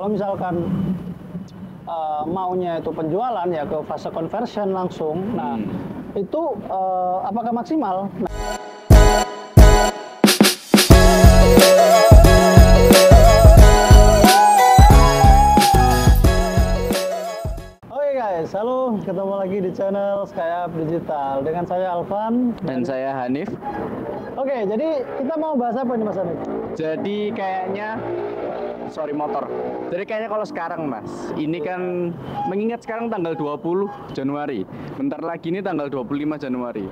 Kalau misalkan maunya itu penjualan ya ke fase conversion langsung. Nah, itu apakah maksimal? Oke guys, halo, ketemu lagi di channel SkyUp Digital dengan saya Alvan dan saya Hanif. Oke, jadi kita mau bahas apa nih Mas Hanif? Jadi kayaknya motor. Jadi kayaknya kalau sekarang Mas, ini kan mengingat sekarang tanggal 20 Januari. Bentar lagi ini tanggal 25 Januari.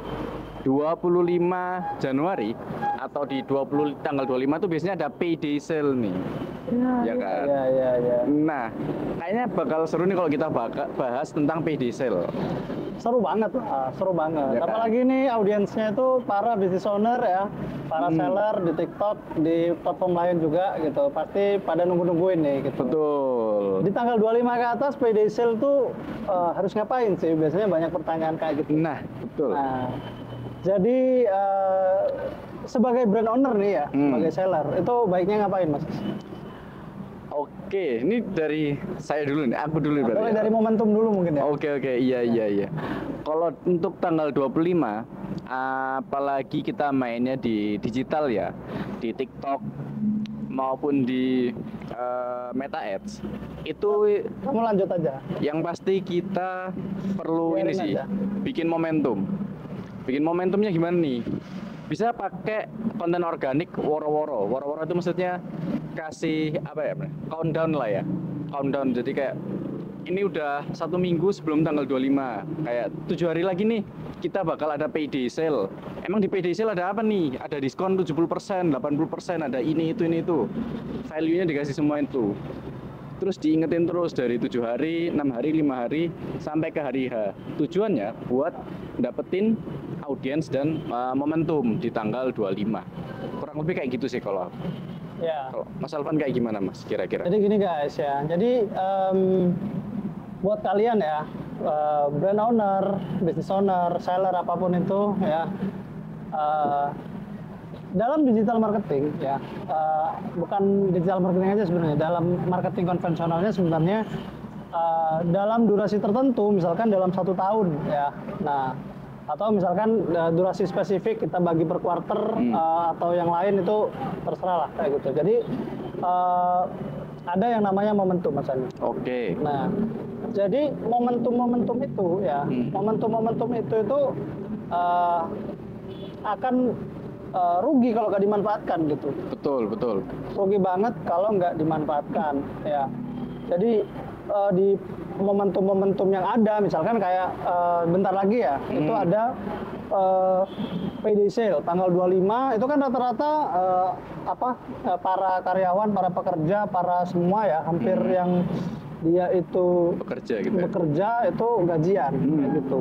25 Januari atau di tanggal 25 itu biasanya ada payday sale nih. Ya kan? Ya. Nah, kayaknya bakal seru nih kalau kita bahas tentang payday sale. Seru banget lah, seru banget. Ya kan? Apalagi nih audiensnya itu para business owner ya, para seller di TikTok, di platform lain juga gitu. Pasti pada nunggu-nungguin nih gitu. Betul. Di tanggal 25 ke atas payday sale tuh harus ngapain sih? Biasanya banyak pertanyaan kayak gitu. Nah, betul. Nah, jadi sebagai brand owner nih ya, sebagai seller, itu baiknya ngapain Mas? Oke, ini dari saya dulu nih, aku dulu berarti. Boleh dari momentum dulu mungkin ya. Oke, iya. Kalau untuk tanggal 25, apalagi kita mainnya di digital ya, di TikTok maupun di Meta Ads, itu Kamu lanjut aja. yang pasti kita perlu Biarin ini sih, aja. bikin momentum. Bikin momentumnya gimana nih? Bisa pakai konten organik woro-woro. Woro-woro itu maksudnya kasih apa ya? Countdown lah ya. Countdown. Jadi kayak ini udah 1 minggu sebelum tanggal 25. Kayak 7 hari lagi nih kita bakal ada payday sale. Emang di payday sale ada apa nih? Ada diskon 70%, 80%, ada ini itu. Value-nya dikasih semua itu. Terus diingetin terus dari 7 hari, 6 hari, 5 hari sampai ke hari H. Tujuannya buat dapetin audiens dan momentum di tanggal 25. Kurang lebih kayak gitu sih kalau aku. Ya. Kalau Mas Alvan kayak gimana Mas kira-kira? Jadi gini guys ya. Jadi buat kalian ya, brand owner, business owner, seller apapun itu ya, dalam digital marketing ya, bukan digital marketing aja sebenarnya, dalam marketing konvensionalnya sebenarnya dalam durasi tertentu, misalkan dalam 1 tahun ya. Nah, atau misalkan durasi spesifik kita bagi per quarter atau yang lain itu terserah lah kayak gitu. Jadi ada yang namanya momentum Mas Andi. Oke. Nah, jadi momentum-momentum itu ya, momentum-momentum itu akan rugi kalau nggak dimanfaatkan gitu. Betul. Rugi banget kalau nggak dimanfaatkan ya. Jadi di momentum-momentum yang ada, misalkan kayak bentar lagi ya, itu ada payday sale tanggal 25, itu kan rata-rata para karyawan, para pekerja, para semua ya, hampir yang dia itu bekerja itu gajian kayak gitu.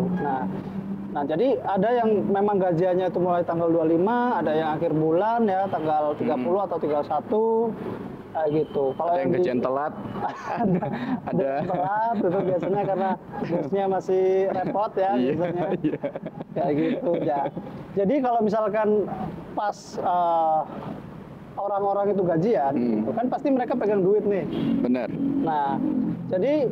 Nah, jadi ada yang memang gajiannya itu mulai tanggal 25, ada yang akhir bulan ya, tanggal 30 atau 31 kayak gitu. Kalau yang gajian telat ada telat itu biasanya karena bosnya masih repot ya biasanya. Kayak gitu ya. Jadi kalau misalkan pas orang-orang itu gajian, itu kan pasti mereka pegang duit nih. Benar. Nah, jadi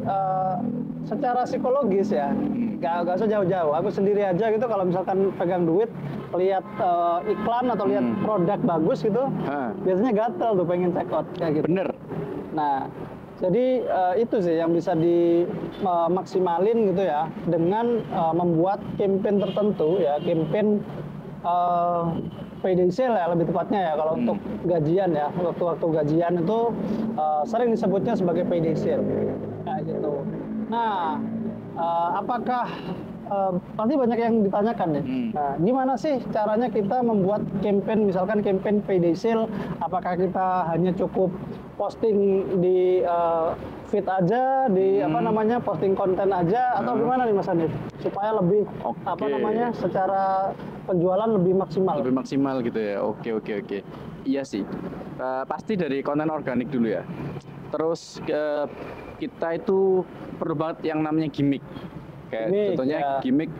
secara psikologis ya, gak usah jauh-jauh. Aku sendiri aja gitu kalau misalkan pegang duit, lihat iklan atau lihat produk bagus gitu, biasanya gatel tuh pengen check out kayak gitu. Bener. Nah, jadi itu sih yang bisa dimaksimalin gitu ya dengan membuat campaign tertentu ya, campaign payday sale ya lebih tepatnya ya kalau untuk gajian ya, waktu-waktu gajian itu sering disebutnya sebagai payday sale kayak gitu. Nah, apakah pasti banyak yang ditanyakan nih. Nah, gimana sih caranya kita membuat campaign, misalkan campaign payday sale? Apakah kita hanya cukup posting di feed aja, di posting konten aja, atau gimana nih Mas Hanif? Supaya lebih secara penjualan lebih maksimal. Lebih maksimal gitu ya. Oke. Iya sih. Pasti dari konten organik dulu ya. Terus kita itu perlu banget yang namanya gimmick. Kayak contohnya gimmick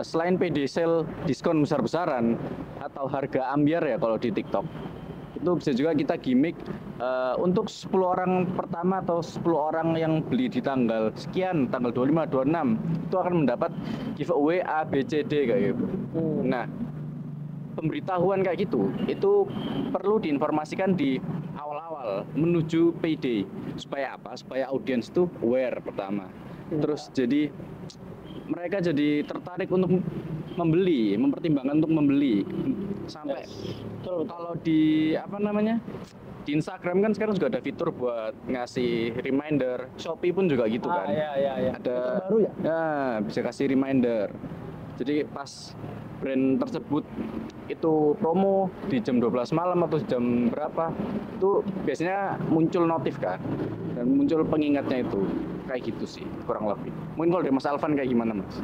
selain payday sale diskon besar-besaran atau harga ambiar ya kalau di TikTok. Itu bisa juga kita gimmick untuk 10 orang pertama atau 10 orang yang beli di tanggal sekian, tanggal 25, 26 itu akan mendapat giveaway A, B, C, D kayak gitu. Nah, pemberitahuan kayak gitu itu perlu diinformasikan di awal-awal menuju payday. Supaya apa? Supaya audiens itu aware pertama. Terus jadi mereka jadi tertarik untuk membeli, mempertimbangkan untuk membeli. Sampai kalau di apa namanya? Di Instagram kan sekarang juga ada fitur buat ngasih reminder. Shopee pun juga gitu kan. Iya. Ada Itu baru ya? Ya, bisa kasih reminder. Jadi pas brand tersebut itu promo di jam 12 malam atau jam berapa, itu biasanya muncul notif kan. Dan muncul pengingatnya itu. Kayak gitu sih, kurang lebih. Mungkin kalau dari Mas Alvan kayak gimana, Mas?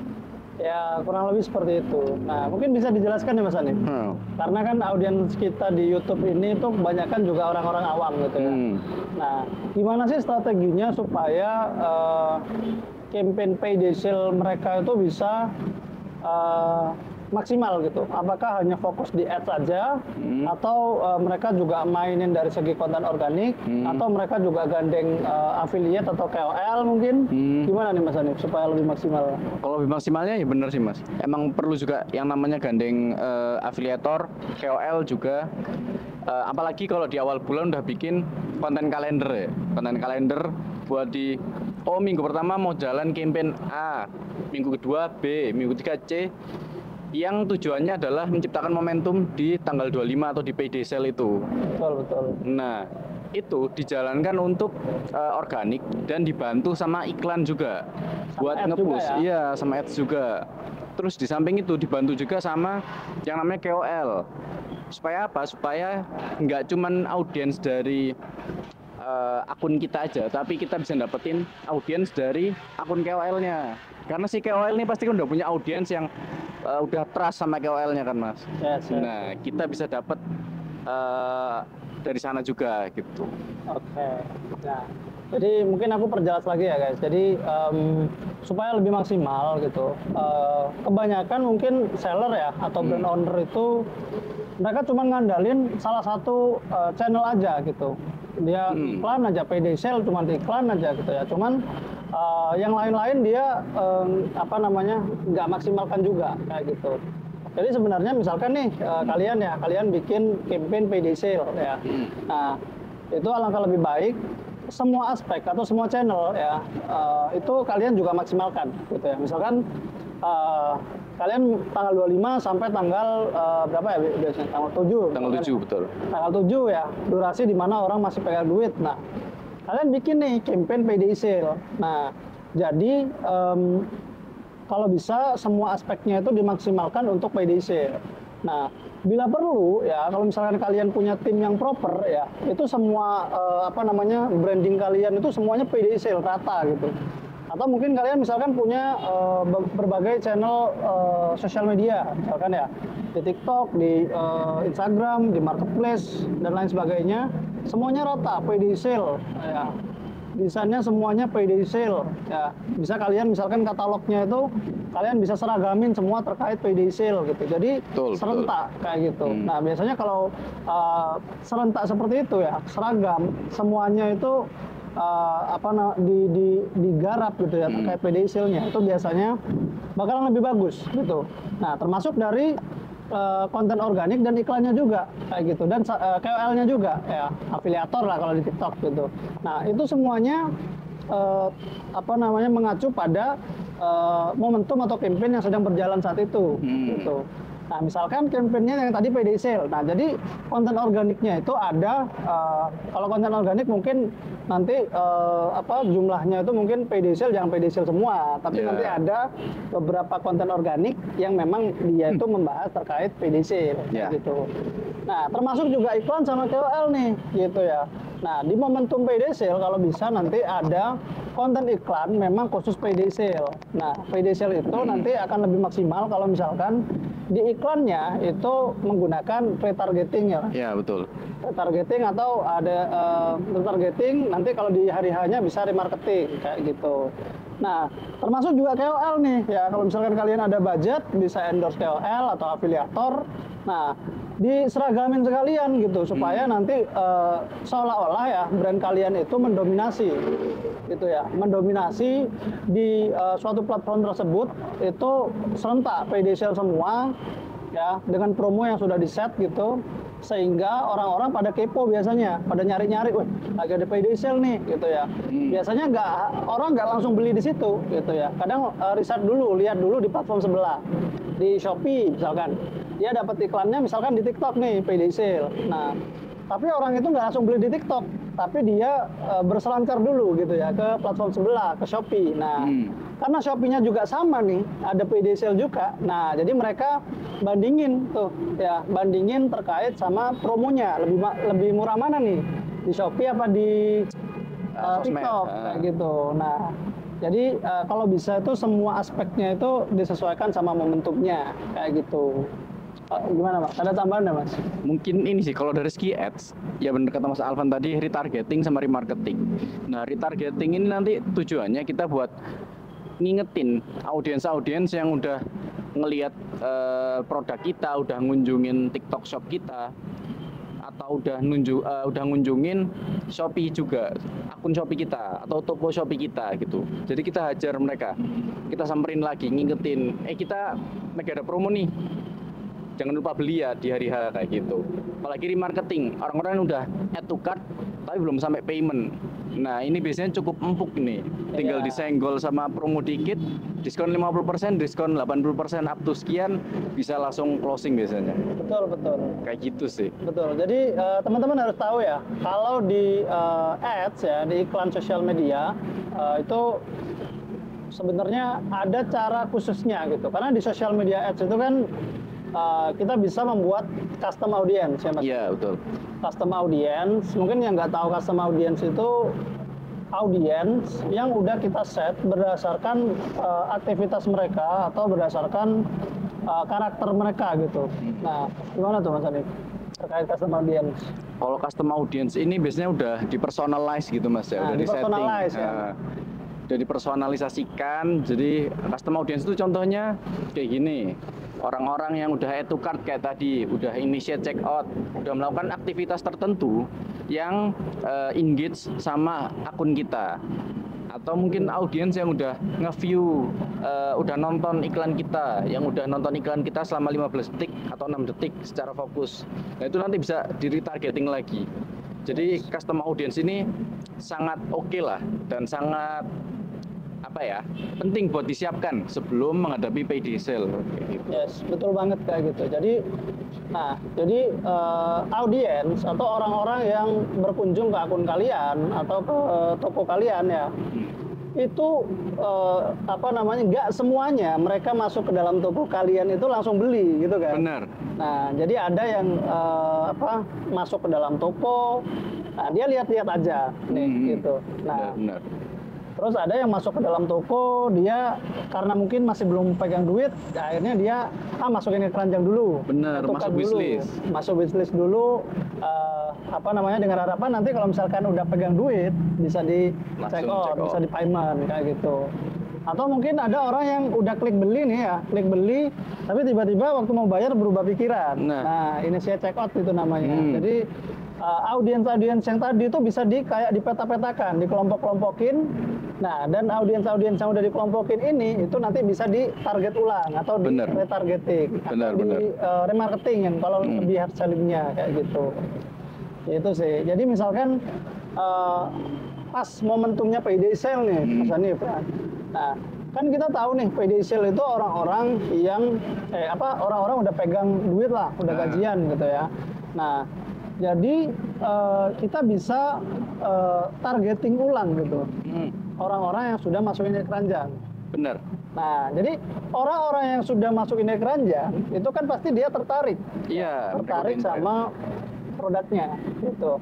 Ya kurang lebih seperti itu. Nah mungkin bisa dijelaskan ya Mas Hanif. Karena kan audiens kita di YouTube ini tuh kebanyakan juga orang-orang awam gitu ya. Nah gimana sih strateginya supaya campaign payday sale mereka itu bisa maksimal gitu? Apakah hanya fokus di ads saja, atau mereka juga mainin dari segi konten organik, atau mereka juga gandeng affiliate atau KOL mungkin? Gimana nih Mas Hanif supaya lebih maksimal? Kalau lebih maksimalnya ya bener sih Mas. Emang perlu juga yang namanya gandeng afiliator, KOL juga. Apalagi kalau di awal bulan udah bikin konten kalender ya. Konten kalender buat di minggu pertama mau jalan campaign A, minggu kedua B, minggu ketiga C. Yang tujuannya adalah menciptakan momentum di tanggal 25 atau di payday sale itu. Betul. Nah, itu dijalankan untuk organik dan dibantu sama iklan juga. Buat nge-push. Ya? Iya, sama ads juga. Terus di samping itu dibantu juga sama yang namanya KOL. Supaya apa? Supaya nggak cuman audiens dari akun kita aja, tapi kita bisa dapetin audiens dari akun KOL-nya. Karena si KOL ini pasti kan udah punya audiens yang udah trust sama KOL-nya kan Mas. Yes. Nah kita bisa dapat dari sana juga gitu. Oke. Nah jadi mungkin aku perjelas lagi ya guys. Jadi supaya lebih maksimal gitu. Kebanyakan mungkin seller ya atau brand owner itu mereka cuma ngandalin salah satu channel aja gitu. Dia iklan aja, payday sale cuma iklan aja gitu ya. Cuman yang lain-lain dia nggak maksimalkan juga kayak gitu. Jadi sebenarnya misalkan nih kalian bikin campaign payday sale ya. Nah itu alangkah lebih baik semua aspek atau semua channel ya itu kalian juga maksimalkan gitu ya. Misalkan kalian tanggal 25 sampai tanggal berapa ya biasanya? Tanggal 7. Tanggal 7 betul. Tanggal 7 ya, durasi di mana orang masih pegang duit. Nah, kalian bikin nih campaign payday sale. Nah, jadi kalau bisa semua aspeknya itu dimaksimalkan untuk payday sale. Nah, bila perlu ya kalau misalkan kalian punya tim yang proper ya, itu semua branding kalian itu semuanya payday sale rata gitu. Atau mungkin kalian misalkan punya berbagai channel sosial media, misalkan ya di TikTok, di Instagram, di Marketplace dan lain sebagainya, semuanya rata payday sale. Ya. Desainnya semuanya payday sale. Ya, bisa kalian misalkan katalognya itu kalian bisa seragamin semua terkait payday sale gitu. Jadi serentak kayak gitu. Nah biasanya kalau serentak seperti itu ya seragam semuanya itu digarap gitu ya terkait payday sale-nya itu biasanya bakalan lebih bagus gitu. Nah termasuk dari konten organik dan iklannya juga kayak gitu dan KOL-nya juga ya afiliator lah kalau di TikTok gitu. Nah itu semuanya mengacu pada momentum atau campaign yang sedang berjalan saat itu gitu. Nah, misalkan campaign-nya yang tadi payday sale. Nah, jadi konten organiknya itu ada kalau konten organik mungkin nanti jumlahnya itu mungkin payday sale jangan payday sale semua, tapi nanti ada beberapa konten organik yang memang dia itu membahas terkait payday sale gitu. Nah, termasuk juga iklan sama KOL nih gitu ya. Nah, di momentum payday sale kalau bisa nanti ada konten iklan memang khusus payday sale. Nah, payday sale itu nanti akan lebih maksimal kalau misalkan di iklannya itu menggunakan retargeting ya. Iya, betul. Retargeting atau ada retargeting nanti kalau di hari hanya bisa remarketing kayak gitu. Nah, termasuk juga KOL nih ya. Kalau misalkan kalian ada budget bisa endorse KOL atau afiliator. Nah, diseragamin sekalian gitu supaya nanti seolah-olah ya brand kalian itu mendominasi gitu ya, mendominasi di suatu platform tersebut itu serentak payday sale semua ya dengan promo yang sudah di set gitu, sehingga orang-orang pada kepo biasanya, pada nyari-nyari, wah lagi ada payday sale nih gitu ya. Biasanya orang nggak langsung beli di situ gitu ya. Kadang riset dulu, lihat dulu di platform sebelah, di Shopee misalkan, dia dapat iklannya misalkan di TikTok nih payday sale. Nah, tapi orang itu nggak langsung beli di TikTok, tapi dia berselancar dulu gitu ya ke platform sebelah, ke Shopee. Nah, karena Shopee-nya juga sama nih, ada payday sale juga. Nah, jadi mereka bandingin tuh ya, bandingin terkait sama promonya, lebih murah mana nih, di Shopee apa di TikTok kayak gitu. Nah, jadi kalau bisa itu semua aspeknya itu disesuaikan sama momentumnya kayak gitu. Gimana Mas? Ada tambahan nggak Mas? Mungkin ini sih kalau dari segi ads, ya benar kata Mas Alvan tadi, retargeting sama remarketing. Nah, retargeting ini nanti tujuannya kita buat ngingetin audiens-audiens yang udah ngelihat produk kita, udah ngunjungin TikTok shop kita, atau udah ngunjungin Shopee juga, akun Shopee kita atau toko Shopee kita gitu. Jadi kita hajar mereka, kita samperin lagi, ngingetin, kita lagi ada promo nih, jangan lupa beli ya di hari H kayak gitu. Apalagi remarketing, orang-orang yang udah add to cart tapi belum sampai payment. Nah, ini biasanya cukup empuk ini. Tinggal disenggol sama promo dikit, diskon 50%, diskon 80%, up to sekian, bisa langsung closing biasanya. Betul. Kayak gitu sih. Betul. Jadi teman-teman harus tahu ya, kalau di ads ya, di iklan sosial media itu sebenarnya ada cara khususnya gitu. Karena di sosial media ads itu kan kita bisa membuat custom audience ya Mas? Iya, betul. Custom audience, mungkin yang nggak tahu custom audience itu audience yang udah kita set berdasarkan aktivitas mereka atau berdasarkan karakter mereka gitu. Nah, gimana tuh Mas Adi terkait custom audience? Kalau custom audience ini biasanya udah dipersonalize gitu Mas ya, Nah, udah disetting. ya. Udah dipersonalisasikan. Jadi custom audience itu contohnya kayak gini. Orang-orang yang udah add to cart kayak tadi, udah initiate check out, udah melakukan aktivitas tertentu yang engage sama akun kita. Atau mungkin audiens yang udah nge-view, udah nonton iklan kita, yang udah nonton iklan kita selama 15 detik atau 6 detik secara fokus. Nah, itu nanti bisa di retargeting lagi. Jadi custom audience ini sangat oke lah dan sangat penting buat disiapkan sebelum menghadapi payday sale. Gitu. Yes, betul banget kayak gitu. Jadi audiens atau orang-orang yang berkunjung ke akun kalian atau ke toko kalian ya, itu nggak semuanya mereka masuk ke dalam toko kalian itu langsung beli gitu kan? Benar. Nah, jadi ada yang masuk ke dalam toko, nah dia lihat-lihat aja nih gitu. Nah. Benar. Terus ada yang masuk ke dalam toko, dia karena mungkin masih belum pegang duit, akhirnya dia masukin ke keranjang dulu. Bener, masuk wishlist. Masuk wishlist dulu, dengan harapan nanti kalau misalkan udah pegang duit, bisa di check out, bisa di payment, kayak gitu. Atau mungkin ada orang yang udah klik beli nih ya, klik beli, tapi tiba-tiba waktu mau bayar berubah pikiran. Nah ini saya check out itu namanya. Jadi audiens-audiens yang tadi itu bisa kayak dipeta-petakan, dikelompok-kelompokin. Nah, dan audiens-audiens yang udah dikelompokin ini itu nanti bisa ditarget ulang atau di retargeting atau di remarketing yang kalau lebih hard selling-nya kayak gitu. Itu sih. Jadi misalkan pas momentumnya payday sale nih, Mas Hanif. Nah, kan kita tahu nih payday sale itu orang-orang yang orang-orang udah pegang duit lah, udah gajian gitu ya. Nah, jadi kita bisa targeting ulang gitu. Orang-orang yang sudah masukin ke keranjang. Benar. Nah, jadi orang-orang yang sudah masukin ke keranjang itu kan pasti dia tertarik. Iya. Tertarik sama produknya gitu.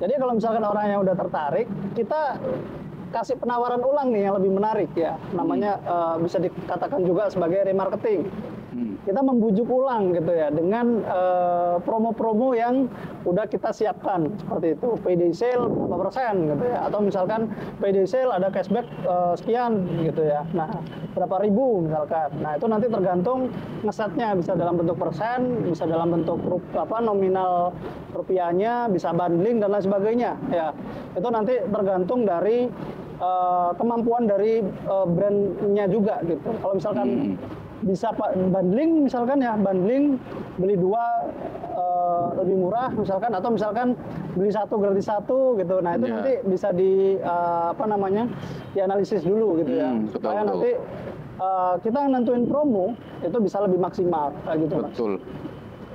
Jadi kalau misalkan orang yang udah tertarik, kita kasih penawaran ulang nih yang lebih menarik ya. Namanya bisa dikatakan juga sebagai remarketing. kita membujuk ulang gitu ya dengan promo-promo yang udah kita siapkan seperti itu. PD sale berapa persen gitu ya, atau misalkan PD sale ada cashback sekian gitu ya. Nah, berapa ribu misalkan. Nah, itu nanti tergantung ngesetnya, bisa dalam bentuk persen, bisa dalam bentuk nominal rupiahnya, bisa bundling dan lain sebagainya ya. Itu nanti tergantung dari kemampuan dari brandnya juga gitu. Kalau misalkan bisa bundling misalkan ya, bundling beli 2 lebih murah misalkan, atau misalkan beli 1 gratis 1 gitu. Nah, itu nanti bisa dianalisis dulu gitu ya. Supaya nanti kita nentuin promo itu bisa lebih maksimal kayak gitu. Betul.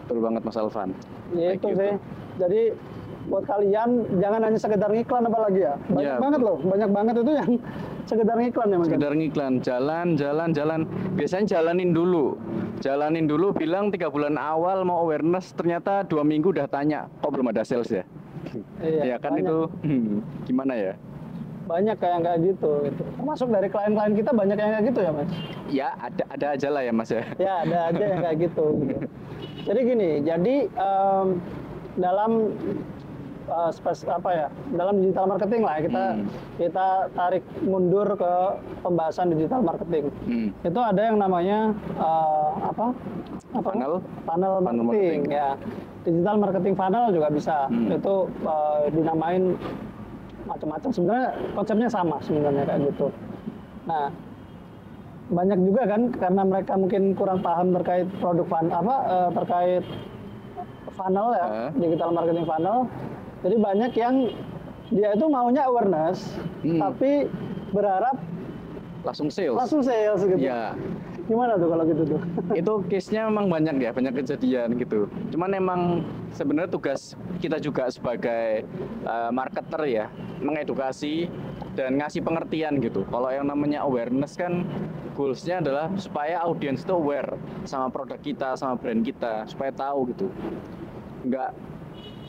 Betul banget Mas Alvan. Itu sih. Jadi buat kalian jangan hanya sekedar ngiklan apalagi ya. Banyak banget loh, banyak banget itu yang sekedar ngiklan ya Mas. Sekedar ngiklan, jalan. Biasanya jalanin dulu bilang 3 bulan awal mau awareness, ternyata 2 minggu udah tanya, kok belum ada sales ya? Iya, ya kan banyak. itu gimana ya? Banyak kayak gitu. Termasuk dari klien-klien kita banyak yang kayak gitu ya Mas. Ya ada aja lah ya Mas ya. Ya ada aja yang kayak gitu. Jadi gini, dalam dalam digital marketing lah kita tarik mundur ke pembahasan digital marketing. Itu ada yang namanya funnel marketing ya. Digital marketing funnel juga bisa. Itu dinamain macam-macam. Sebenarnya konsepnya sama sebenarnya kayak gitu. Nah, banyak juga kan karena mereka mungkin kurang paham terkait produk terkait funnel ya, digital marketing funnel. Jadi banyak yang dia itu maunya awareness, tapi berharap langsung sales gitu. Ya. Gimana tuh kalau gitu tuh? Itu case-nya memang banyak kejadian gitu. Cuman emang sebenarnya tugas kita juga sebagai marketer ya, mengedukasi dan ngasih pengertian gitu. Kalau yang namanya awareness kan goals-nya adalah supaya audiens itu aware sama produk kita, sama brand kita, supaya tahu gitu. Enggak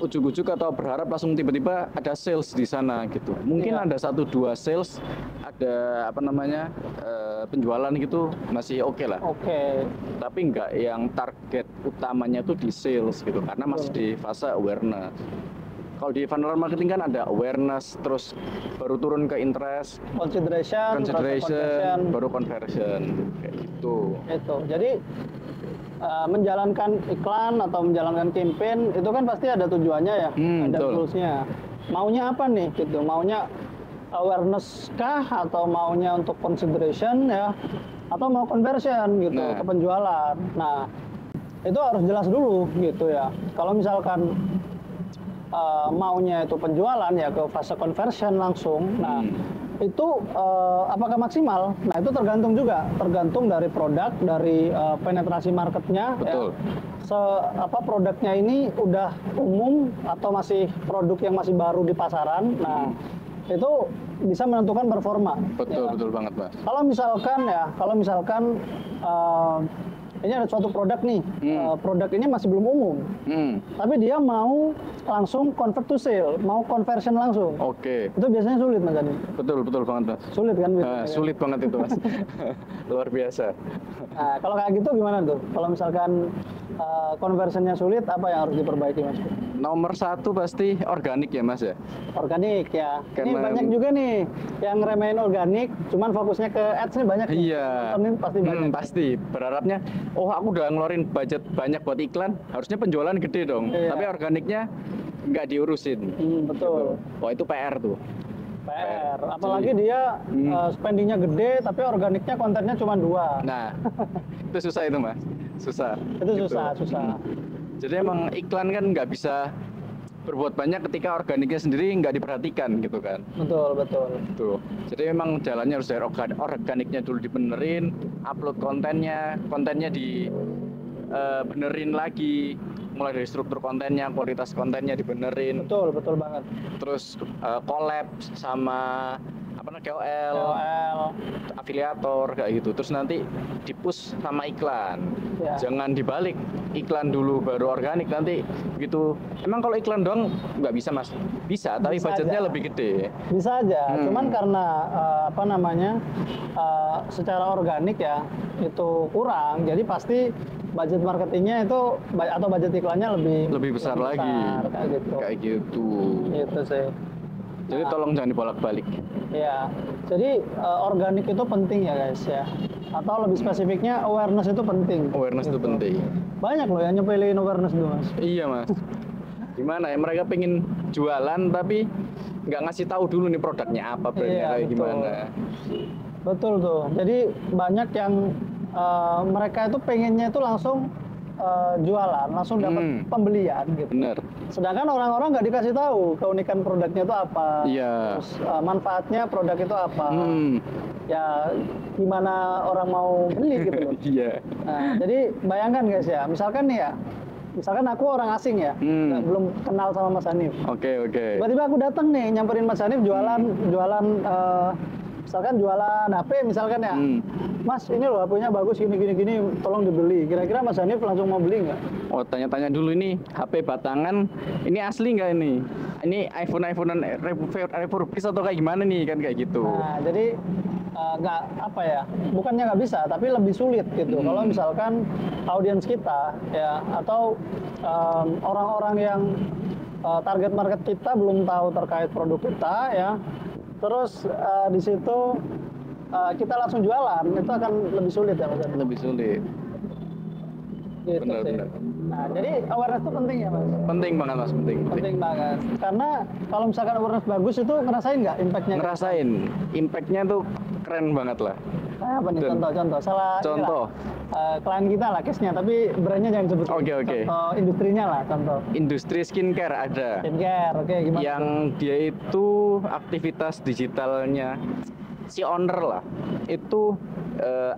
ujuk-ujuk atau berharap langsung tiba-tiba ada sales di sana gitu. Mungkin ada 1-2 sales, ada penjualan gitu masih oke lah. Tapi enggak yang target utamanya tuh di sales gitu, karena masih di fase awareness. Kalau di funnel marketing kan ada awareness, terus baru turun ke interest, consideration, baru conversion kayak gitu. Itu. Jadi menjalankan iklan atau menjalankan campaign itu kan pasti ada tujuannya ya, ada goalsnya. Maunya apa nih gitu? Maunya awareness kah, atau maunya untuk consideration ya, atau mau conversion gitu ke penjualan. Nah, itu harus jelas dulu gitu ya. Kalau misalkan maunya itu penjualan ya ke fase conversion langsung. Nah, itu apakah maksimal? Nah, itu tergantung dari produk, dari penetrasi marketnya. Betul. Ya. Produknya ini udah umum atau masih produk yang masih baru di pasaran. Nah, itu bisa menentukan performa. Betul banget Mas. Kalau misalkan ini ada suatu produk nih, produk ini masih belum umum, tapi dia mau langsung convert to sale, mau conversion langsung. Itu biasanya sulit Mas Adi. Betul banget Mas. Sulit kan biasanya? Sulit banget itu Mas. Luar biasa. Nah, kalau kayak gitu gimana tuh? Kalau misalkan conversionnya sulit, apa yang harus diperbaiki Mas? Nomor 1 pasti organik ya Mas ya. Organik ya. Ini Karena banyak juga nih yang ngeremehin organik, cuman fokusnya ke ads nih banyak. Iya. Ini pasti banyak. Pasti berharapnya, aku udah ngeluarin budget banyak buat iklan, harusnya penjualan gede dong. Iya. Tapi organiknya nggak diurusin. Betul. Wah itu PR tuh. PR. Apalagi dia spendingnya gede, tapi organiknya kontennya cuma 2. Nah, itu susah itu Mas. Susah. Itu susah. Jadi emang iklan kan nggak bisa berbuat banyak ketika organiknya sendiri nggak diperhatikan gitu kan. Betul. Tuh. Jadi memang jalannya harus dari organiknya dulu dibenerin, upload kontennya benerin lagi, mulai dari struktur kontennya, kualitas kontennya dibenerin. Betul banget. Terus collab sama apa namanya KOL, KOL. afiliator kayak gitu. Terus nanti di-push sama iklan. Ya. Jangan dibalik, iklan dulu baru organik nanti gitu. Emang kalau iklan doang nggak bisa Mas? Bisa, tapi Bisa budgetnya aja. lebih gede. Bisa aja, Hmm. cuman karena apa namanya secara organik ya itu kurang, jadi pasti budget marketingnya itu atau budget iklannya Lebih besar lagi. kayak gitu. Kayak gitu. Gitu sih. Jadi Nah, tolong jangan dibolak-balik. ya, jadi organik itu penting ya guys ya. Atau lebih spesifiknya awareness itu penting. Awareness itu Gitu. penting. Banyak loh yang nyepelin awareness dulu mas. Iya Mas. Gimana ya, mereka pengen jualan tapi nggak ngasih tahu dulu nih produknya apa, brandnya Iya, kayak betul. gimana. Betul tuh. Jadi banyak yang mereka itu pengennya itu langsung jualan, langsung dapat Hmm. pembelian gitu. Bener. Sedangkan orang-orang nggak dikasih tahu keunikan produknya itu apa, Iya. terus manfaatnya produk itu apa, Hmm. ya gimana orang mau beli gitu loh. Iya. Nah, jadi bayangkan guys ya, misalkan nih ya, misalkan aku orang asing ya, belum kenal sama Mas Hanif. Oke. Tiba-tiba aku datang nih, nyamperin Mas Hanif jualan misalkan jualan HP misalkan ya. Mas, ini loh HP-nya bagus gini, tolong dibeli. Kira-kira Mas Hanif langsung mau beli nggak? Oh, tanya-tanya dulu ini HP batangan, ini asli nggak ini? Ini iPhone-an refurbished atau kayak gimana nih, kan kayak gitu. Nah, jadi nggak apa ya, bukannya nggak bisa, tapi lebih sulit gitu. Kalau misalkan audiens kita ya, atau orang-orang yang target market kita belum tahu terkait produk kita ya, terus di situ kita langsung jualan, itu akan lebih sulit ya Mas Adi. Lebih sulit. Gitu Benar, sih. benar. Nah, jadi awareness itu penting ya Mas. Penting banget Mas, penting. Penting banget. Karena kalau misalkan awareness bagus itu ngerasain nggak impactnya? Ngerasain, impact-nya tuh keren banget lah. Kayak apa nih Dan- contoh-contoh? Salah Contoh. klien kita lah case-nya, tapi brandnya jangan sebut. Oke. Contoh industrinya lah, contoh. Industri skincare ada. Skincare, oke gimana? Yang dia itu aktivitas digitalnya si owner lah itu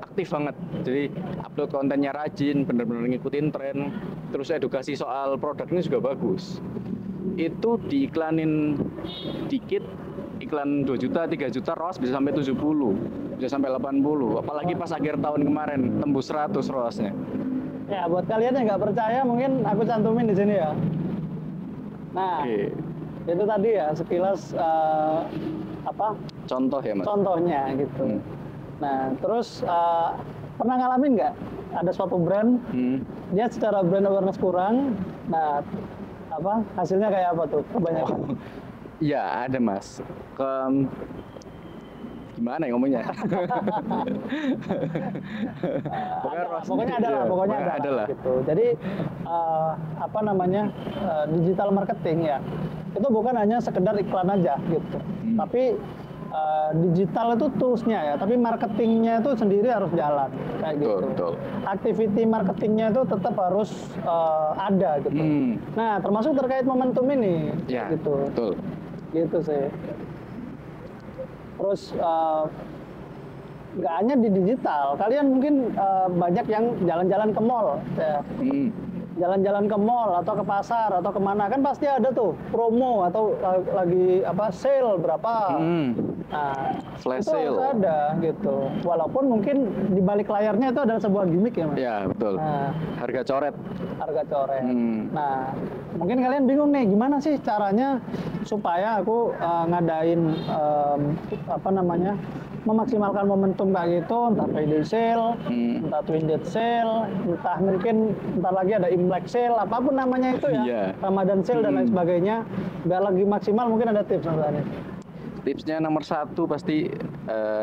aktif banget, jadi upload kontennya rajin, bener-bener ngikutin tren, terus edukasi soal produknya juga bagus. Itu diiklanin dikit, iklan 2 juta, 3 juta, ROAS bisa sampai 70, bisa sampai 80, apalagi pas akhir tahun kemarin tembus 100 ROAS-nya. Ya, buat kalian yang nggak percaya, mungkin aku cantumin di sini ya. Nah, Oke. itu tadi ya sekilas Contoh ya Mas. contohnya gitu. Nah, terus pernah ngalamin nggak ada suatu brand dia secara brand awareness kurang, nah hasilnya kayak apa tuh kebanyakan? Ya ada Mas. Gimana ya ngomongnya? Pokoknya ada lah, gitu. Jadi digital marketing ya itu bukan hanya sekedar iklan aja gitu, tapi digital itu toolsnya ya, tapi marketingnya itu sendiri harus jalan kayak gitu. Betul. Activity marketingnya itu tetap harus ada gitu. Nah, termasuk terkait momentum ini, Ya, gitu. betul. Gitu sih. Terus nggak hanya di digital, kalian mungkin banyak yang jalan-jalan ke mall, ya. Jalan-jalan ke mall atau ke pasar atau kemana, kan pasti ada tuh promo atau lagi sale berapa. Nah, Flash itu sale. harus ada gitu. Walaupun mungkin di balik layarnya itu adalah sebuah gimmick ya Mas. Ya betul. Nah, Harga coret. harga coret. Nah, mungkin kalian bingung nih gimana sih caranya supaya aku ngadain memaksimalkan momentum kayak gitu, entah payday sale, entah twin date sale, entah mungkin ntar lagi ada Imlek sale, apapun namanya itu ya, Iya. Ramadan sale dan lain sebagainya, nggak lagi maksimal, mungkin ada tips misalnya. Tipsnya nomor 1 pasti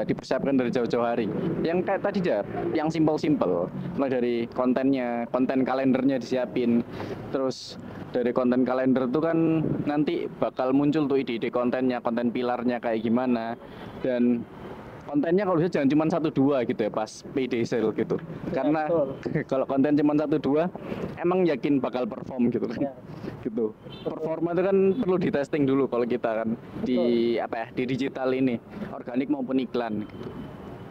dipersiapkan dari jauh-jauh hari. Yang kayak tadi Jar, yang simple-simple. Mulai dari kontennya, konten kalendernya disiapin. Terus dari konten kalender itu kan nanti bakal muncul tuh ide-ide kontennya, konten pilarnya kayak gimana. Dan kontennya kalau bisa jangan cuma 1-2 gitu ya pas payday sale gitu. Karena kalau konten cuma 1-2 emang yakin bakal perform gitu kan. Ya. Gitu. Performa itu kan perlu di testing dulu kalau kita kan di di digital ini, organik maupun iklan gitu.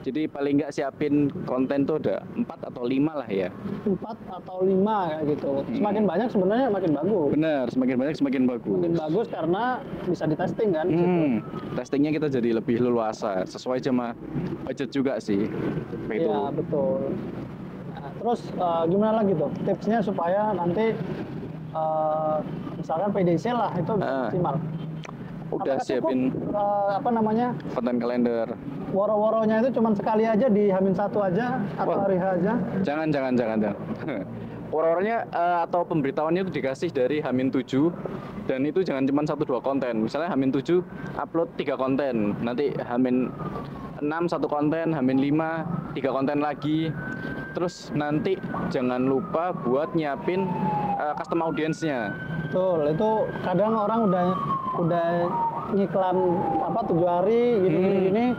Jadi paling nggak siapin konten tuh ada 4 atau 5 lah ya. 4 atau 5 kayak gitu. Semakin banyak sebenarnya makin bagus. Bener, semakin banyak semakin bagus. Makin bagus karena bisa ditesting kan. Gitu. Testingnya kita jadi lebih leluasa, sesuai sama budget juga sih. Kayak Iya betul. Nah, terus gimana lagi tuh tipsnya supaya nanti misalkan PDC lah itu maksimal. Udah Apakah siapin cukup, apa namanya konten kalender. woro-woronya itu cuma sekali aja di H-1 aja atau Wah. hari H aja? Jangan. Orang-orangnya atau pemberitahuannya itu dikasih dari H-7 dan itu jangan cuma 1-2 konten. Misalnya H-7 upload 3 konten, nanti H-6 1 konten, H-5 3 konten lagi. Terus nanti jangan lupa buat nyiapin custom audience-nya. Betul, itu kadang orang udah ngiklan apa 7 hari gini,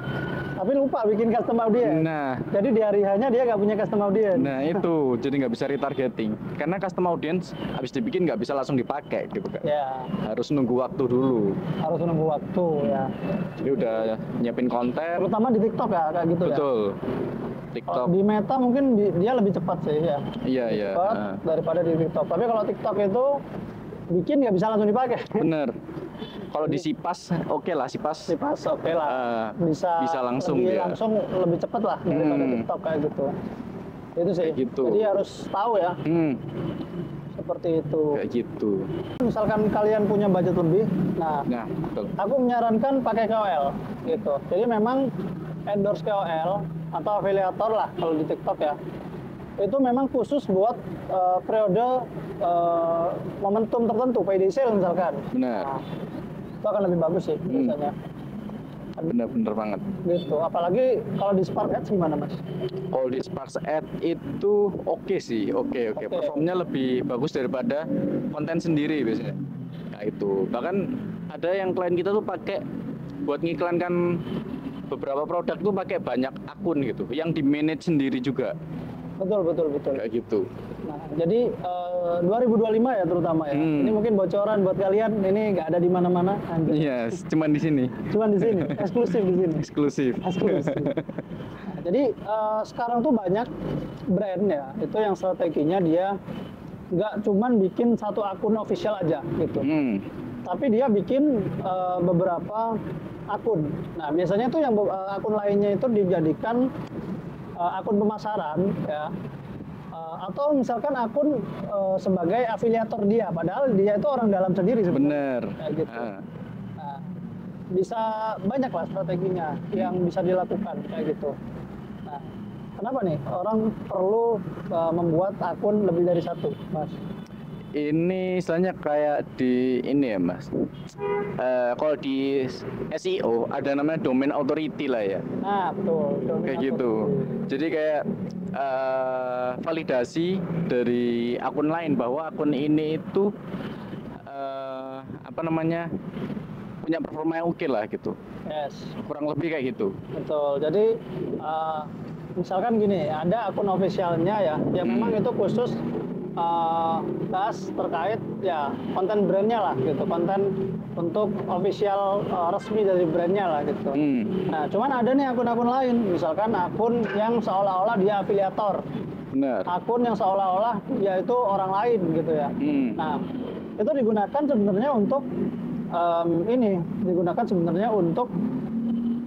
tapi lupa bikin custom audience. Nah, Jadi di hari hanya dia nggak punya custom audience. nah itu jadi nggak bisa retargeting karena custom audience habis dibikin nggak bisa langsung dipakai gitu kan. Ya, Harus nunggu waktu dulu. harus nunggu waktu ya. Jadi udah nyiapin konten. Terutama di TikTok ya kayak gitu ya. Betul. Oh, TikTok. di Meta mungkin dia lebih cepat sih ya. Iya. Cepat daripada di TikTok. Tapi kalau TikTok itu bikin nggak bisa langsung dipakai. Bener. Kalau di Sipas, oke lah Sipas. Si pas oke lah. Bisa langsung lebih dia. langsung lebih cepat lah daripada TikTok kayak gitu. Itu sih. Kayak gitu. Jadi harus tahu ya seperti itu. Kayak gitu. Misalkan kalian punya budget lebih, nah Nah, betul. aku menyarankan pakai KOL gitu. Jadi memang endorse KOL atau afiliator lah kalau di TikTok ya. Itu memang khusus buat periode momentum tertentu, payday sale misalkan. Benar. Nah, itu akan lebih bagus sih biasanya. Bener banget. Gitu. Apalagi kalau di Spark Ads gimana mas? Kalau di Sparks Ad itu oke sih, oke. Performnya lebih bagus daripada konten sendiri biasanya. Nah itu, bahkan ada yang klien kita tuh pakai buat ngiklankan beberapa produk tuh pakai banyak akun gitu, yang di manage sendiri juga, Betul. kayak gitu. Nah, jadi 2025 ya terutama ya. Ini mungkin bocoran buat kalian. Ini nggak ada di mana-mana. Anjir. Yes, cuman di sini, Cuman di sini, eksklusif di sini. eksklusif. Eksklusif. Nah, jadi sekarang tuh banyak brand ya, itu yang strateginya dia nggak cuman bikin satu akun official aja gitu, tapi dia bikin beberapa akun. Nah biasanya tuh yang akun lainnya itu dijadikan akun pemasaran ya, atau misalkan akun sebagai afiliator dia, padahal dia itu orang dalam sendiri sebenarnya. Bener. Kayak gitu. Nah, bisa banyak lah strateginya yang bisa dilakukan kayak gitu. Nah, kenapa nih orang perlu membuat akun lebih dari satu, Mas? Ini istilahnya kayak di ini ya mas. Kalau di SEO ada namanya domain authority lah ya. Nah, betul. Kayak gitu. Jadi kayak validasi dari akun lain bahwa akun ini itu apa namanya punya performa yang oke lah gitu. Yes, Kurang lebih kayak gitu. betul. Jadi misalkan gini, ada akun officialnya ya, yang memang itu khusus bahas terkait ya konten brandnya lah gitu, konten untuk official resmi dari brandnya lah gitu. Nah, cuman ada nih akun-akun lain, misalkan akun yang seolah-olah dia afiliator, Benar. akun yang seolah-olah dia itu orang lain gitu ya. Nah, itu digunakan sebenarnya untuk digunakan sebenarnya untuk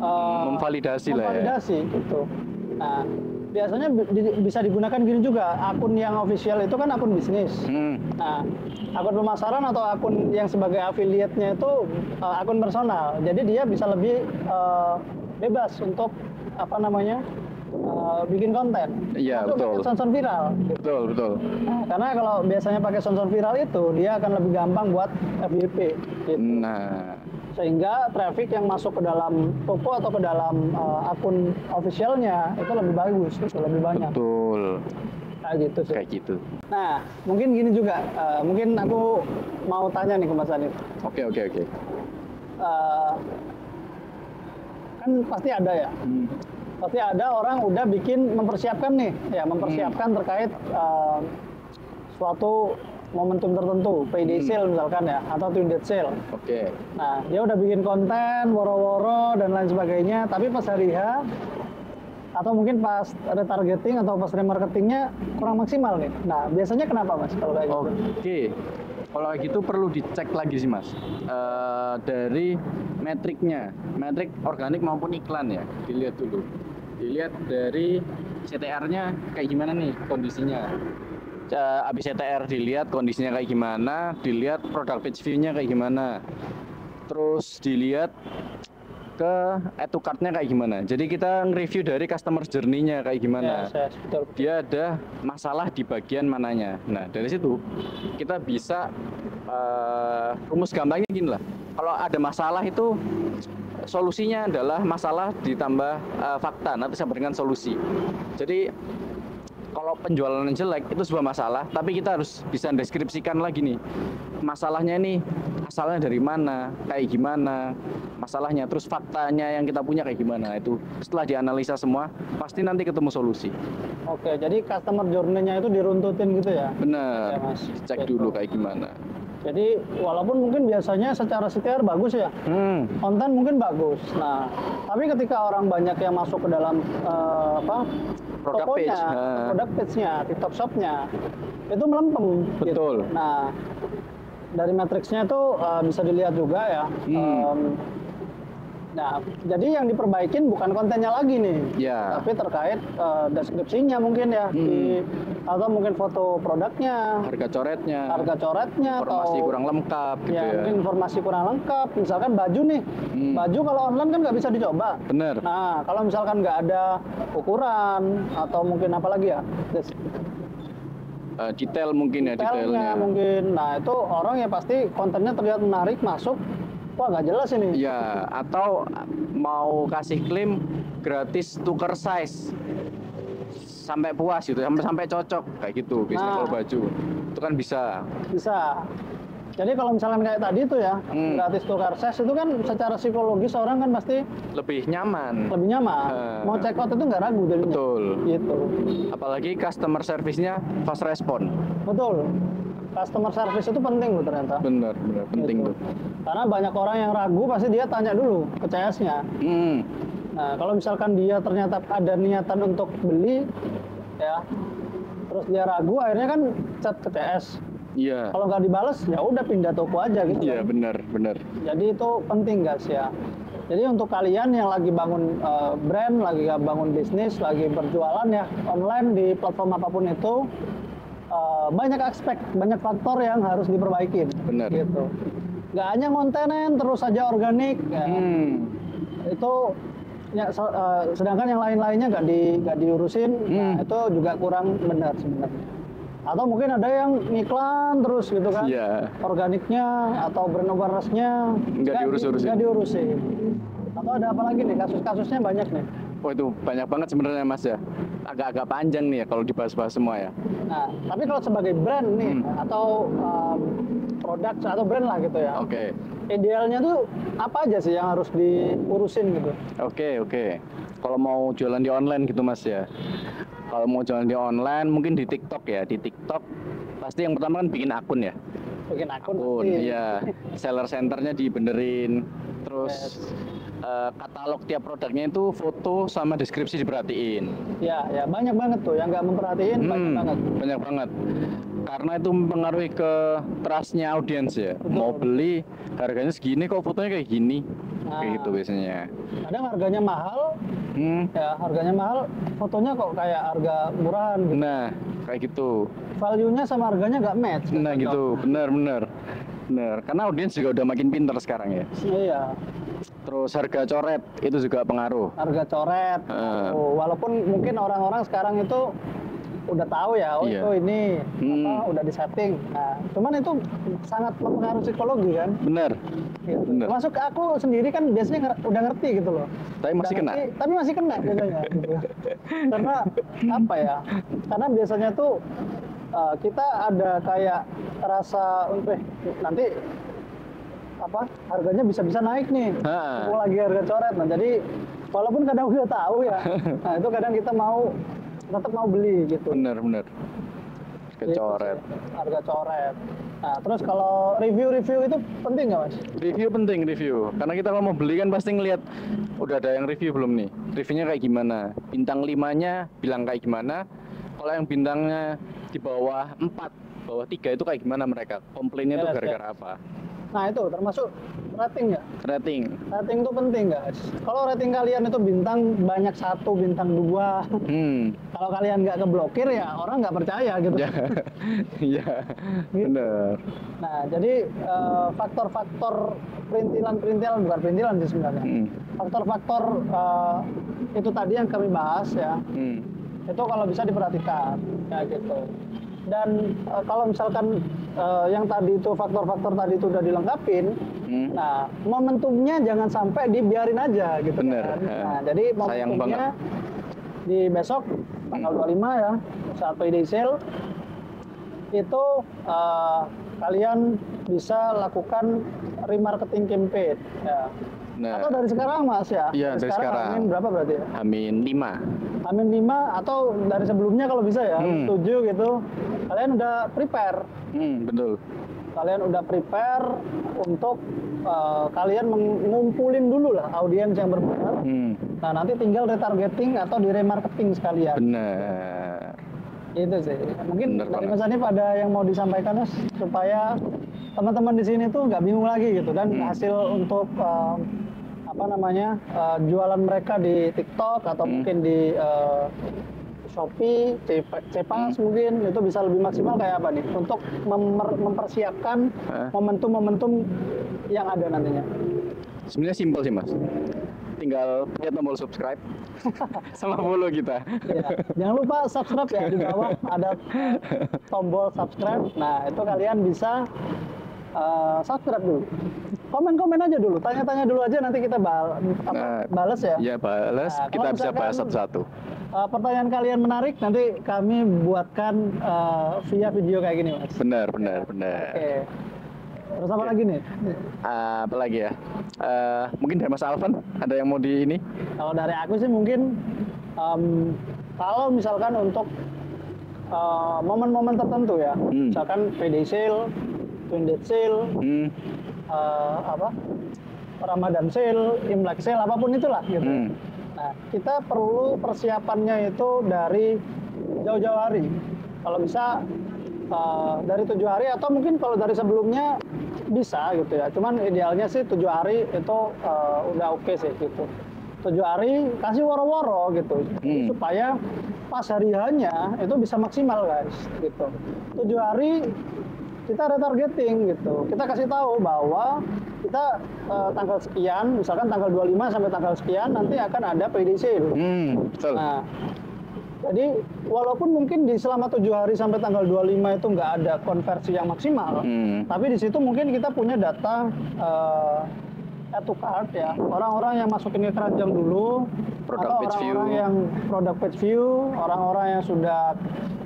Memvalidasi lah ya. memvalidasi gitu. Nah, biasanya bisa digunakan gini juga, akun yang official itu kan akun bisnis. Nah, akun pemasaran atau akun yang sebagai affiliate-nya itu akun personal. Jadi dia bisa lebih bebas untuk apa namanya bikin konten. Iya, Masuk betul. pakai sonson viral. Gitu. Betul. Nah, karena kalau biasanya pakai sonson viral itu dia akan lebih gampang buat FYP. Gitu. Nah, Sehingga traffic yang masuk ke dalam toko atau ke dalam akun officialnya itu lebih bagus, gitu, lebih banyak. betul. Kayak gitu sih. Kayak gitu. Nah, mungkin gini juga, mungkin aku mau tanya nih ke Mas Hanif. Oke. Kan pasti ada ya, pasti ada orang udah bikin mempersiapkan nih, ya mempersiapkan terkait suatu momentum tertentu, payday sale misalkan ya, atau twin date sale. Oke. Nah, dia udah bikin konten, woro-woro dan lain sebagainya, tapi pas hari H atau mungkin pas retargeting atau pas remarketingnya kurang maksimal nih. Nah, biasanya kenapa Mas kalau kayak gitu? Oke, kalau kayak gitu perlu dicek lagi sih Mas. Dari metriknya, metrik organik maupun iklan ya, dilihat dulu. Dilihat dari CTR-nya kayak gimana nih kondisinya. Abis CTR dilihat kondisinya kayak gimana, dilihat product page view-nya kayak gimana. Terus dilihat ke add to cart-nya kayak gimana. Jadi kita nge-review dari customer journey-nya kayak gimana. Ya, betul. Dia ada masalah di bagian mananya. Nah, dari situ kita bisa rumus gampangnya gini lah. Kalau ada masalah itu solusinya adalah masalah ditambah fakta, nanti sama dengan solusi. Jadi kalau penjualan jelek itu sebuah masalah, tapi kita harus bisa deskripsikan lagi nih masalahnya ini asalnya dari mana, kayak gimana masalahnya, terus faktanya yang kita punya kayak gimana. Itu setelah dianalisa semua pasti nanti ketemu solusi. Oke, jadi customer journey-nya itu diruntutin gitu ya? Bener, Ya, Mas. cek Gitu. dulu kayak gimana. Jadi walaupun mungkin biasanya secara CTR bagus ya, konten mungkin bagus. Nah, tapi ketika orang banyak yang masuk ke dalam Product tokonya, page. product page-nya, TikTok shop-nya, itu melempem. Betul. Gitu. Nah, dari matriksnya itu bisa dilihat juga ya. Nah, jadi yang diperbaikin bukan kontennya lagi nih, Ya. tapi terkait deskripsinya mungkin ya, atau mungkin foto produknya, Harga coretnya, atau informasi kurang lengkap gitu ya, ya. mungkin informasi kurang lengkap. Misalkan baju nih, baju kalau online kan nggak bisa dicoba. Bener. Nah, kalau misalkan nggak ada ukuran atau mungkin apa lagi ya, Detail mungkin ya, detailnya. mungkin. Nah, itu orang ya pasti kontennya terlihat menarik, masuk, wah nggak jelas ini. Ya, atau mau kasih klaim gratis tuker size sampai puas gitu, sampai cocok kayak gitu biasanya Nah. kalau baju. Itu kan bisa. Bisa. Jadi kalau misalkan kayak tadi tuh ya, gratis tukar size itu kan secara psikologis orang kan pasti Lebih nyaman. lebih nyaman. Mau check out itu nggak ragu jadinya. Betul. Gitu. Apalagi customer service-nya fast respon. Betul. Customer service itu penting loh ternyata. Bener, penting Gitu. tuh. Karena banyak orang yang ragu pasti dia tanya dulu ke CS-nya. Nah, kalau misalkan dia ternyata ada niatan untuk beli, ya, terus dia ragu, akhirnya kan chat ke CS. Iya. Kalau nggak dibales, ya udah pindah toko aja gitu. Iya, kan. bener. Jadi itu penting guys ya. Jadi untuk kalian yang lagi bangun brand, lagi bangun bisnis, lagi berjualan ya online di platform apapun itu, banyak aspek, banyak faktor yang harus diperbaiki. Bener. Gitu. Nggak hanya kontenan terus saja organik. Ya. Itu ya, sedangkan yang lain-lainnya nggak diurusin, nah, itu juga kurang benar sebenarnya. Atau mungkin ada yang iklan terus gitu kan, Iya. organiknya atau brand awareness-nya Nggak diurus-urusin. nggak diurusin. Atau ada apa lagi nih, kasus-kasusnya banyak nih. Oh, itu banyak banget sebenarnya Mas ya. Agak-agak panjang nih ya kalau dibahas-bahas semua ya. Nah, tapi kalau sebagai brand nih atau produk atau brand lah gitu ya. Oke. Idealnya tuh apa aja sih yang harus diurusin gitu? Oke. Kalau mau jualan di online gitu Mas ya. Kalau mau jualan di online mungkin di TikTok ya. Di TikTok pasti yang pertama kan bikin akun ya. Bikin akun. Iya. Seller centernya dibenerin. Terus katalog tiap produknya itu foto sama deskripsi diperhatiin. Ya banyak banget tuh yang nggak memperhatiin, banyak banget. Banyak banget. Karena itu mempengaruhi ke trustnya audiens ya. Mau beli harganya segini kok fotonya kayak gini. Kayak gitu biasanya. Kadang harganya mahal, ya harganya mahal, fotonya kok kayak harga murahan gitu. Nah, kayak gitu. Value-nya sama harganya nggak match. Nah gitu, benar. Karena audiens juga udah makin pinter sekarang ya. Iya, Terus harga coret itu juga pengaruh. harga coret. Walaupun mungkin orang-orang sekarang itu udah tahu ya, Iya. itu ini udah disetting. Nah, cuman itu sangat mempengaruhi psikologi kan. Bener. Gitu. Bener. Masuk aku sendiri kan biasanya udah ngerti gitu loh. Tapi masih Udah kena. ngerti, tapi masih kena biasanya. Gitu. Karena apa ya? Karena biasanya tuh kita ada kayak rasa, nanti apa harganya bisa naik nih. Mau lagi harga coret. Nah jadi walaupun kadang udah tahu ya, nah itu kadang kita tetap mau beli gitu. Bener. Gitu Kecoret. sih, harga coret. Nah, terus kalau review-review itu penting nggak, Mas? Review penting, review. Karena kita kalau mau beli kan pasti ngelihat udah ada yang review belum nih. Reviewnya kayak gimana? Bintang 5-nya bilang kayak gimana? Kalau yang bintangnya di bawah 4, bawah 3 itu kayak gimana mereka? Komplainnya tuh Yes, gara-gara apa? Nah, itu termasuk rating nggak? Rating. Rating itu penting, guys. Kalau rating kalian itu bintang banyak 1, bintang 2, kalau kalian nggak keblokir ya orang nggak percaya gitu. Ya, iya, bener. Nah, jadi faktor-faktor perintilan-perintilan, bukan perintilan sih sebenarnya. Faktor-faktor itu tadi yang kami bahas ya, itu kalau bisa diperhatikan, ya gitu. Dan kalau misalkan yang tadi itu faktor-faktor tadi itu udah dilengkapin, nah momentumnya jangan sampai dibiarin aja gitu. Bener. Kan. Nah, jadi Sayang momentumnya di besok tanggal 25 ya, saat payday sale itu kalian bisa lakukan remarketing campaign ya. Nah, Atau dari sekarang Mas ya? Iya, dari sekarang. Amin berapa berarti ya? Amin 5. Amin 5 atau dari sebelumnya kalau bisa ya, 7 gitu. Kalian udah prepare. Betul. Kalian udah prepare untuk kalian ngumpulin dulu lah audiens yang berbenar. Nah, nanti tinggal retargeting atau di remarketing sekalian. Benar. Itu sih. Mungkin Bener dari banget. Mas Hanif ada yang mau disampaikan Mas supaya teman-teman di sini tuh nggak bingung lagi gitu dan hasil untuk jualan mereka di TikTok atau mungkin di Shopee, Cepas mungkin itu bisa lebih maksimal kayak apa nih untuk mempersiapkan momentum-momentum yang ada nantinya. Sebenarnya simpel sih Mas. Tinggal pencet tombol subscribe sama follow kita. Ya. Jangan lupa subscribe ya, di bawah ada tombol subscribe. Nah, itu kalian bisa subscribe dulu. Komen-komen aja dulu, tanya-tanya dulu aja nanti kita balas ya. Iya, balas. Nah, Kita kalau bisa bahas misalkan, satu-satu. Pertanyaan kalian menarik, nanti kami buatkan via video kayak gini, Mas. Benar. Oke. Terus apa lagi nih? Apa lagi ya? Mungkin dari Mas Alvan ada yang mau di ini? Kalau dari aku sih mungkin kalau misalkan untuk momen-momen tertentu ya, misalkan payday sale, Twin Dead sale, Ramadan sale, Imlek sale, apapun itulah gitu. Nah, kita perlu persiapannya itu dari jauh-jauh hari. Kalau bisa dari 7 hari atau mungkin kalau dari sebelumnya bisa gitu ya. Cuman idealnya sih 7 hari itu udah oke sih gitu. 7 hari kasih woro-woro gitu supaya pas hari hanya itu bisa maksimal guys gitu. 7 hari kita retargeting gitu. Kita kasih tahu bahwa kita tanggal sekian, misalkan tanggal 25 sampai tanggal sekian nanti akan ada payday sale. Betul. Nah, jadi walaupun mungkin di selama 7 hari sampai tanggal 25 itu nggak ada konversi yang maksimal, tapi di situ mungkin kita punya data add to cart ya, orang-orang yang masukin ke keranjang dulu, Product atau page orang-orang view. yang product page view, orang-orang yang sudah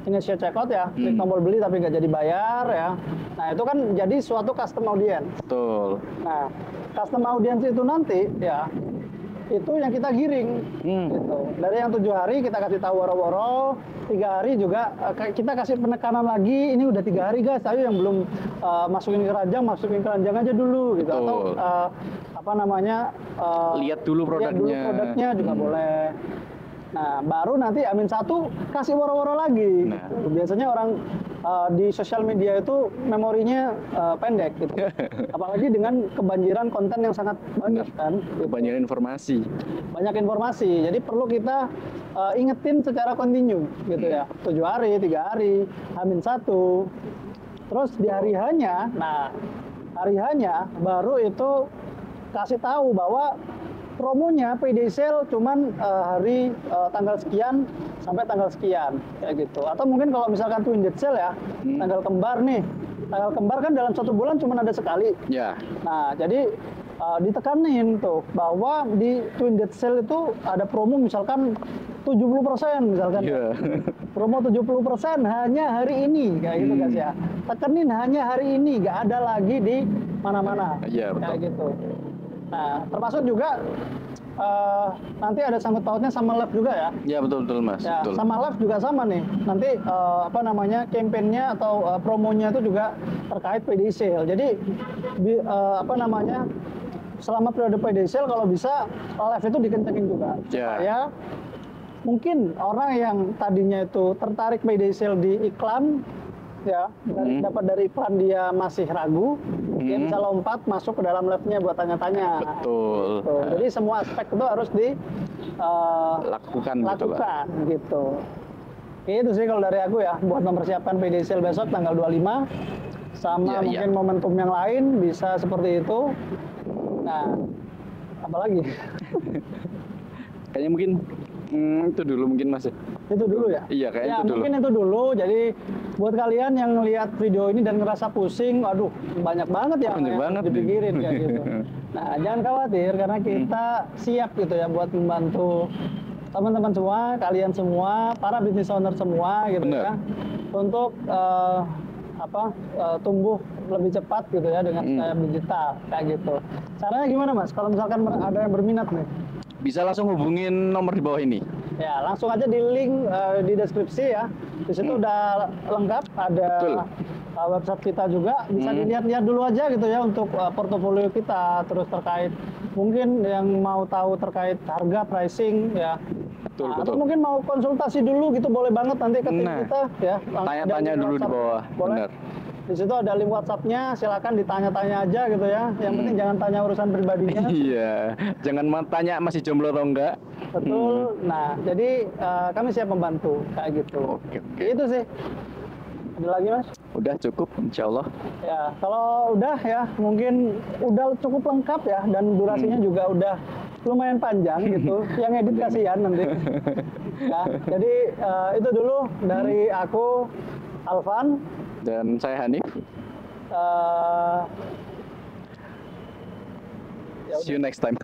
initial checkout ya, klik tombol beli tapi nggak jadi bayar ya. Nah itu kan jadi suatu custom audience. Betul. Nah custom audience itu nanti ya itu yang kita giring gitu. Dari yang 7 hari kita kasih tahu woro-woro, 3 hari juga kita kasih penekanan lagi, ini udah 3 hari guys, ayo yang belum masukin keranjang aja dulu gitu. Betul. Atau Lihat dulu produknya. juga boleh. Nah, baru nanti Amin 1 kasih woro-woro lagi. Nah. Biasanya orang di sosial media itu memorinya pendek gitu. Apalagi dengan kebanjiran konten yang sangat banyak kan. Gitu. Kebanyakan informasi. Banyak informasi. Jadi perlu kita ingetin secara kontinu gitu ya. 7 hari, 3 hari, Amin 1. Terus di hari hanya, nah hari hanya baru itu kasih tahu bahwa promonya payday sale cuman hari tanggal sekian sampai tanggal sekian kayak gitu. Atau mungkin kalau misalkan Twin Dead sale ya, tanggal kembar nih. Tanggal kembar kan dalam 1 bulan cuman ada sekali. Ya. Nah, jadi ditekanin tuh bahwa di Twin Dead sale itu ada promo misalkan 70% misalkan. Iya. Promo 70% hanya hari ini kayak gitu guys ya. Tekenin hanya hari ini, nggak ada lagi di mana-mana. Iya, betul. Kayak gitu. Nah, termasuk juga nanti ada sangkut pautnya sama live juga ya. Ya betul betul Mas. Ya, Betul. sama live juga sama nih. Nanti apa namanya kampanyenya atau promonya itu juga terkait payday sale. Jadi apa namanya selama periode payday sale kalau bisa live itu dikencengin juga Ya. supaya mungkin orang yang tadinya itu tertarik payday sale di iklan ya dapat dari iklan dia masih ragu, dia bisa lompat masuk ke dalam live-nya buat tanya-tanya. Betul. Tuh, jadi semua aspek itu harus Lakukan gitu, Pak. lakukan gitu. Itu sih kalau dari aku ya buat mempersiapkan payday sale besok tanggal 25 sama Iya, mungkin momentum yang lain bisa seperti itu. Nah, apalagi Kayaknya mungkin itu dulu mungkin Mas. itu dulu ya. Iya, kayaknya Ya itu dulu. mungkin itu dulu. Jadi buat kalian yang lihat video ini dan ngerasa pusing, aduh banyak banget ya Banyak yang banget harus dipikirin kayak gitu. Nah jangan khawatir karena kita siap gitu ya buat membantu teman-teman semua, kalian semua, para business owner semua gitu Bener. ya, untuk tumbuh lebih cepat gitu ya dengan kayak digital kayak gitu. Caranya gimana Mas? Kalau misalkan ada yang berminat nih? Bisa langsung hubungin nomor di bawah ini. Ya, langsung aja di link di deskripsi ya. Di situ udah lengkap, ada Betul. website kita juga. Bisa dilihat-lihat dulu aja gitu ya untuk portofolio kita. Terus terkait mungkin yang mau tahu terkait harga, pricing ya. Betul, Nah, betul. atau mungkin mau konsultasi dulu gitu boleh banget nanti ke tim Nah, kita ya. Langsung ada tanya-tanya link dulu di WhatsApp. bawah, Boleh. benar. Di situ ada link WhatsApp-nya, silakan ditanya-tanya aja gitu ya. Yang penting jangan tanya urusan pribadinya. Iya, jangan tanya masih jomblo atau enggak. Betul. Nah, jadi kami siap membantu kayak gitu. Oke, oke. Itu sih. Ada lagi Mas? Udah cukup, insya Allah. Ya, kalau udah ya mungkin udah cukup lengkap ya dan durasinya juga udah lumayan panjang gitu. Yang edit kasihan nanti. Ya, jadi itu dulu dari aku Alvan. Dan saya Hanif. Eh, ya See you next time.